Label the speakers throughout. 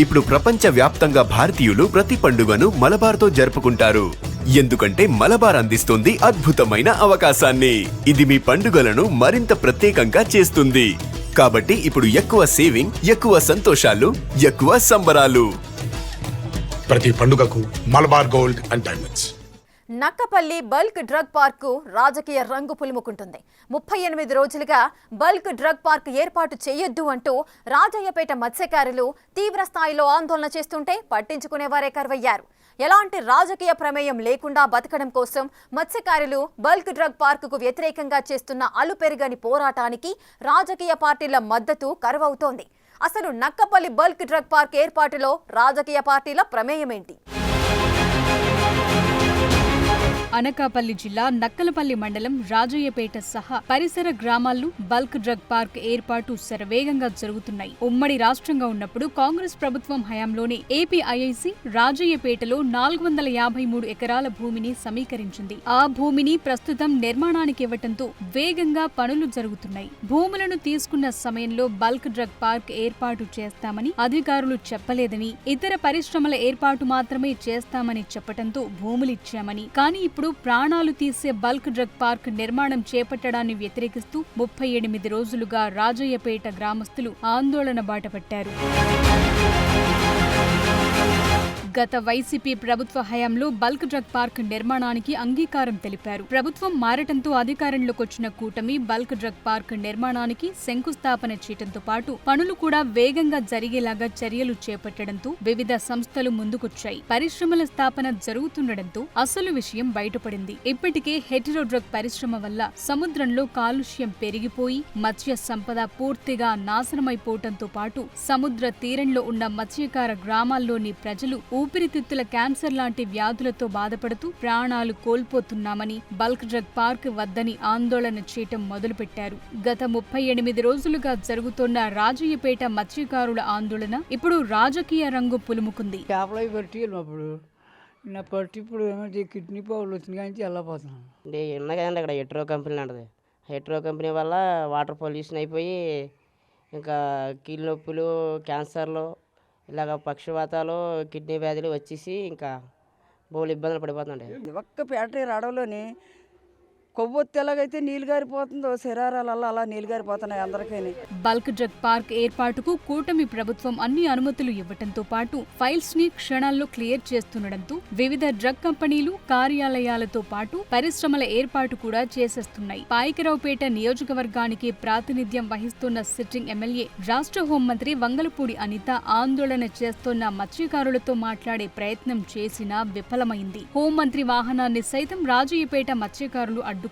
Speaker 1: ఇప్పుడు ప్రపంచ వ్యాప్తంగా భారతీయులు ప్రతి పండుగను మలబార్తో జరుపుకుంటారు. ఎందుకంటే మలబార్ అందిస్తుంది అద్భుతమైన అవకాశాన్ని. ఇది మీ పండుగలను మరింత ప్రత్యేకంగా చేస్తుంది. కాబట్టి ఇప్పుడు ఎక్కువ సేవింగ్, ఎక్కువ సంతోషాలు, ఎక్కువ సంబరాలు.
Speaker 2: ప్రతి పండుగకు Malabar gold and diamonds.
Speaker 3: Nakkapalli bulk drug park రాజకీయ రంగు పులుముకుంటుంది. 38 రోజులుగా బల్క్ డ్రగ్ పార్క్ ఏర్పాటు చేయొద్దు అంటూ రాజయ్యపేట మత్స్యకారులు తీవ్ర స్థాయిలో ఆందోళన చేస్తుంటే పట్టించుకునేవారే కరువయ్యారు. ఎలాంటి రాజకీయ ప్రమేయం లేకుండా బతకడం కోసం మత్స్యకారులు బల్క్ డ్రగ్ పార్కుకు వ్యతిరేకంగా చేస్తున్న అలుపెరుగని పోరాటానికి రాజకీయ పార్టీల మద్దతు కరువవుతోంది. అసలు నక్కపల్లి బల్క్ డ్రగ్ పార్క్ ఏర్పాటులో రాజకీయ పార్టీల ప్రమేయమేంటి?
Speaker 4: అనకాపల్లి జిల్లా నక్కలపల్లి మండలం రాజయ్యపేట సహా పరిసర గ్రామాల్లో బల్క్ డ్రగ్ పార్క్ ఏర్పాటు శరవేగంగా జరుగుతున్నాయి. ఉమ్మడి రాష్ట్రంగా ఉన్నప్పుడు కాంగ్రెస్ ప్రభుత్వం హయాంలోనే ఏపీఐఐసి రాజయ్యపేటలో 453 ఎకరాల భూమిని సమీకరించింది. ఆ భూమిని ప్రస్తుతం నిర్మాణానికి ఇవ్వటంతో వేగంగా పనులు జరుగుతున్నాయి. భూములను తీసుకున్న సమయంలో బల్క్ డ్రగ్ పార్క్ ఏర్పాటు చేస్తామని అధికారులు చెప్పలేదని, ఇతర పరిశ్రమల ఏర్పాటు మాత్రమే చేస్తామని చెప్పటంతో భూములిచ్చామని, కానీ ఇప్పుడు ప్రాణాలు తీసే బల్క్ డ్రగ్ పార్క్ నిర్మాణం చేపట్టడాన్ని వ్యతిరేకిస్తూ 38 రోజులుగా రాజయ్యపేట గ్రామస్తులు ఆందోళన బాటపట్టారు. గత వైసీపీ ప్రభుత్వ హయాంలో బల్క్ డ్రగ్ పార్క్ నిర్మాణానికి అంగీకారం తెలిపారు. ప్రభుత్వం మారటంతో అధికారంలోకి వచ్చిన కూటమి బల్క్ డ్రగ్ పార్క్ నిర్మాణానికి శంకుస్థాపన చేయడంతో పాటు పనులు కూడా వేగంగా జరిగేలాగా చర్యలు చేపట్టడంతో వివిధ సంస్థలు ముందుకొచ్చాయి. పరిశ్రమల స్థాపన జరుగుతుండటంతో అసలు విషయం బయటపడింది. ఇప్పటికే హెటెరో డ్రగ్ పరిశ్రమ వల్ల సముద్రంలో కాలుష్యం పెరిగిపోయి మత్స్య సంపద పూర్తిగా నాశనమైపోవడంతో పాటు సముద్ర తీరంలో ఉన్న మత్స్యకార గ్రామాల్లోని ప్రజలు ఊపిరితిత్తుల క్యాన్సర్ లాంటి వ్యాధులతో బాధపడుతూ ప్రాణాలు కోల్పోతున్నామని బల్క్ డ్రగ్ పార్క్ వద్దని ఆందోళన చేయటం మొదలుపెట్టారు. గత 38 రోజులుగా జరుగుతున్న రాజయ్యపేట మత్స్యకారుల ఆందోళన ఇప్పుడు రాజకీయ రంగు పులుముకుంది.
Speaker 5: ఇప్పుడు కిడ్నీ పౌడర్లు వచ్చిన కానీ వెళ్ళిపోతున్నాం.
Speaker 6: ఉన్నాయి కదండి అక్కడ హెట్రో కంపెనీ అంటది. హెట్రో కంపెనీ వల్ల వాటర్ పొల్యూషన్ అయిపోయి ఇంకా కీళ్ళ నొప్పులు, క్యాన్సర్లు, ఇలాగ పక్షవాతాలు, కిడ్నీ వ్యాధులు వచ్చేసి ఇంకా బోలు ఇబ్బందులు పడిపోతుంటాయి.
Speaker 5: ఒక్క ఫ్యాక్టరీ అడవులోని కొవ్వొత్తి ఎలాగైతే నీళ్ళు గారిపోతుందో శరీరాలలో అలా నీళ్ళు గారిపోతున్నాయి అందరికీ.
Speaker 4: బల్క్ డ్రగ్ పార్క్ ఏర్పాటుకు కూటమి ప్రభుత్వం అన్ని అనుమతులు ఇవ్వటంతో పాటు ఫైల్స్ ని క్షణాల్లో క్లియర్ చేస్తుండటంతో వివిధ డ్రగ్ కంపెనీలు కార్యాలయాలతో పాటు పరిశ్రమల ఏర్పాటు కూడా చేసేస్తున్నాయి. పాయకరావుపేట నియోజకవర్గానికి ప్రాతినిధ్యం వహిస్తున్న సిట్టింగ్ ఎమ్మెల్యే రాష్ట్ర హోంమంత్రి వంగలపూడి అనిత ఆందోళన చేస్తున్న మత్స్యకారులతో మాట్లాడే ప్రయత్నం చేసినా విఫలమైంది. హోంమంత్రి వాహనాన్ని సైతం రాజయ్యపేట మత్స్యకారులు అడ్డుకున్నారు.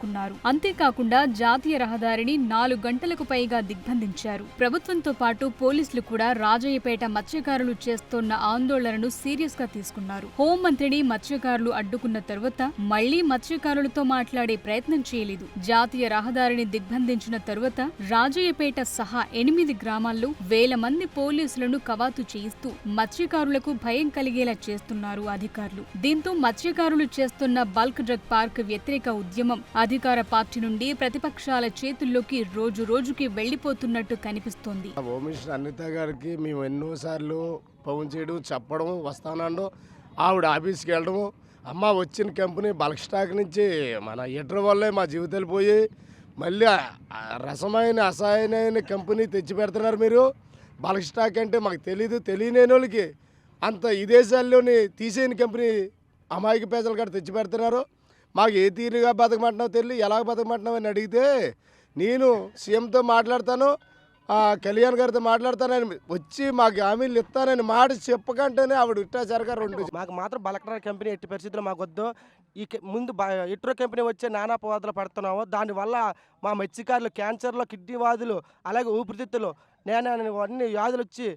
Speaker 4: అంతేకాకుండా జాతీయ రహదారిని 4 గంటలకు పైగా దిగ్బంధించారు. ప్రభుత్వంతో పాటు పోలీసులు కూడా రాజయ్యపేట మత్స్యకారులు చేస్తున్న ఆందోళనను సీరియస్ గా తీసుకున్నారు. హోంమంత్రిని మత్స్యకారులు అడ్డుకున్న తరువాత మళ్లీ మత్స్యకారులతో మాట్లాడే ప్రయత్నం చేయలేదు. జాతీయ రహదారిని దిగ్బంధించిన తరువాత రాజయ్యపేట సహా 8 గ్రామాల్లో వేల మంది పోలీసులను కవాతు చేయిస్తూ మత్స్యకారులకు భయం కలిగేలా చేస్తున్నారు అధికారులు. దీంతో మత్స్యకారులు చేస్తున్న బల్క్ డ్రగ్ పార్క్ వ్యతిరేక ఉద్యమం అధికార పార్టీ నుండి ప్రతిపక్షాల చేతుల్లోకి రోజు రోజుకి వెళ్లిపోతున్నట్టు కనిపిస్తోంది.
Speaker 7: హోమ్ మినిస్టర్ అనిత గారికి మేము ఎన్నోసార్లు ఫోన్ చేయడం, చెప్పడం, వస్తానండు ఆవిడ ఆఫీస్కి వెళ్ళడము, అమ్మ వచ్చిన కంపెనీ బల్క్ స్టాక్ నుంచి మన హెటెరో వల్లే మా జీవితాలు పోయి మళ్ళీ రసమైన అసహ్యమైన కంపెనీ తెచ్చి పెడుతున్నారు మీరు. బల్క్ స్టాక్ అంటే మాకు తెలీదు, తెలియని వాళ్ళకి అంత ఈ దేశాల్లోని తీసేని కంపెనీ అమాయక పేదల కాడ తెచ్చి పెడుతున్నారు. మాకు ఏ తీరుగా బతకమంటున్నావు తెలియదు, ఎలా బతకమంటున్నావు అని అడిగితే నేను సీఎంతో మాట్లాడతాను, కళ్యాణ్ గారితో మాట్లాడతానని వచ్చి మాకు హామీలు ఇస్తానని మాట చెప్పకంటేనే ఆవిడ ఇట్టాచారుగా 2
Speaker 8: మాకు మాత్రం బల్క్ డ్రగ్ కంపెనీ ఎట్టి పరిస్థితుల్లో మాకు వద్దు. ఈ ముందు హెటెరో కంపెనీ వచ్చే నానా అపవాదులు పడుతున్నాము. దానివల్ల మా మత్స్యకారులు క్యాన్సర్లో, కిడ్నీ వ్యాధులు, అలాగే ఊపిరితిత్తులు, అన్ని వ్యాధులు వచ్చి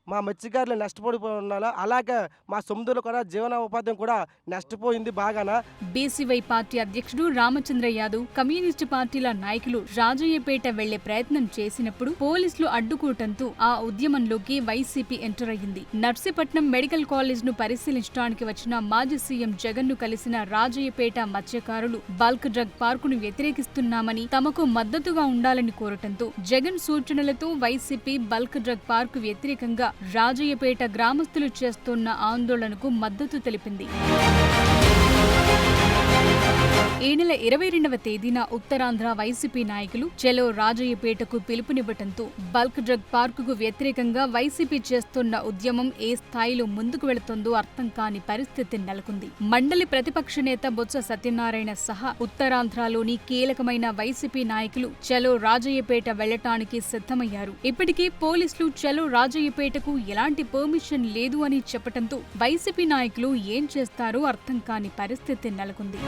Speaker 8: మా మత్స్యకారులు నష్టపోయిపోయినా, అలాగే మా సముద్రంలో కూడా జీవనోపాధి కూడా నష్టపోయింది బాగానా.
Speaker 4: బీసీవై పార్టీ అధ్యక్షుడు రామచంద్ర యాదవ్, కమ్యూనిస్టు పార్టీల నాయకులు రాజయ్యపేట వెళ్లే ప్రయత్నం చేసినప్పుడు పోలీసులు అడ్డుకోవటంతో ఆ ఉద్యమంలోకి వైసీపీ ఎంటర్ అయ్యింది. నర్సీపట్నం మెడికల్ కాలేజ్ ను పరిశీలించడానికి వచ్చిన మాజీ సీఎం జగన్ ను కలిసిన రాజయ్యపేట మత్స్యకారులు బల్క్ డ్రగ్ పార్కును వ్యతిరేకిస్తున్నామని, తమకు మద్దతుగా ఉండాలని కోరటంతో జగన్ సూచనలతో వైసీపీ బల్క్ డ్రగ్ పార్కు వ్యతిరేకంగా రాజయ్యపేట గ్రామస్తులు చేస్తున్న ఆందోళనకు మద్దతు తెలిపింది. ఈ నెల 22వ తేదీన ఉత్తరాంధ్ర వైసీపీ నాయకులు చలో రాజయ్యపేటకు పిలుపునివ్వటంతో బల్క్ డ్రగ్ పార్కుకు వ్యతిరేకంగా వైసీపీ చేస్తున్న ఉద్యమం ఏ స్థాయిలో ముందుకు వెళుతుందో అర్థం కాని పరిస్థితి నెలకొంది. మండలి ప్రతిపక్ష నేత బొత్స సత్యనారాయణ సహా ఉత్తరాంధ్రలోని కీలకమైన వైసీపీ నాయకులు చలో రాజయ్యపేట వెళ్లటానికి సిద్ధమయ్యారు. ఇప్పటికే పోలీసులు చలో రాజయ్యపేటకు ఎలాంటి పర్మిషన్ లేదు అని చెప్పటంతో వైసీపీ నాయకులు ఏం చేస్తారో అర్థం కాని పరిస్థితి నెలకొంది.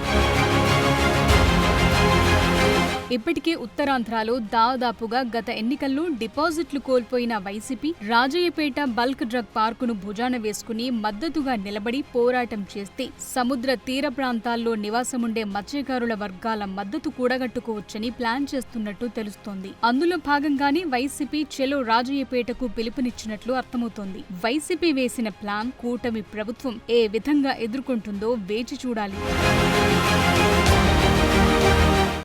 Speaker 4: ఇప్పటికే ఉత్తరాంధ్రలో దాదాపుగా గత ఎన్నికల్లో డిపాజిట్లు కోల్పోయిన వైసీపీ రాజయ్యపేట బల్క్ డ్రగ్ పార్కును భుజాన వేసుకుని మద్దతుగా నిలబడి పోరాటం చేస్తే సముద్ర తీర ప్రాంతాల్లో నివాసముండే మత్స్యకారుల వర్గాల మద్దతు కూడగట్టుకోవచ్చని ప్లాన్ చేస్తున్నట్టు తెలుస్తోంది. అందులో భాగంగానే వైసీపీ చెలో రాజయ్యపేటకు పిలుపునిచ్చినట్లు అర్థమవుతోంది. వైసీపీ వేసిన ప్లాన్ కూటమి ప్రభుత్వం ఏ విధంగా ఎదుర్కొంటుందో వేచి చూడాలి.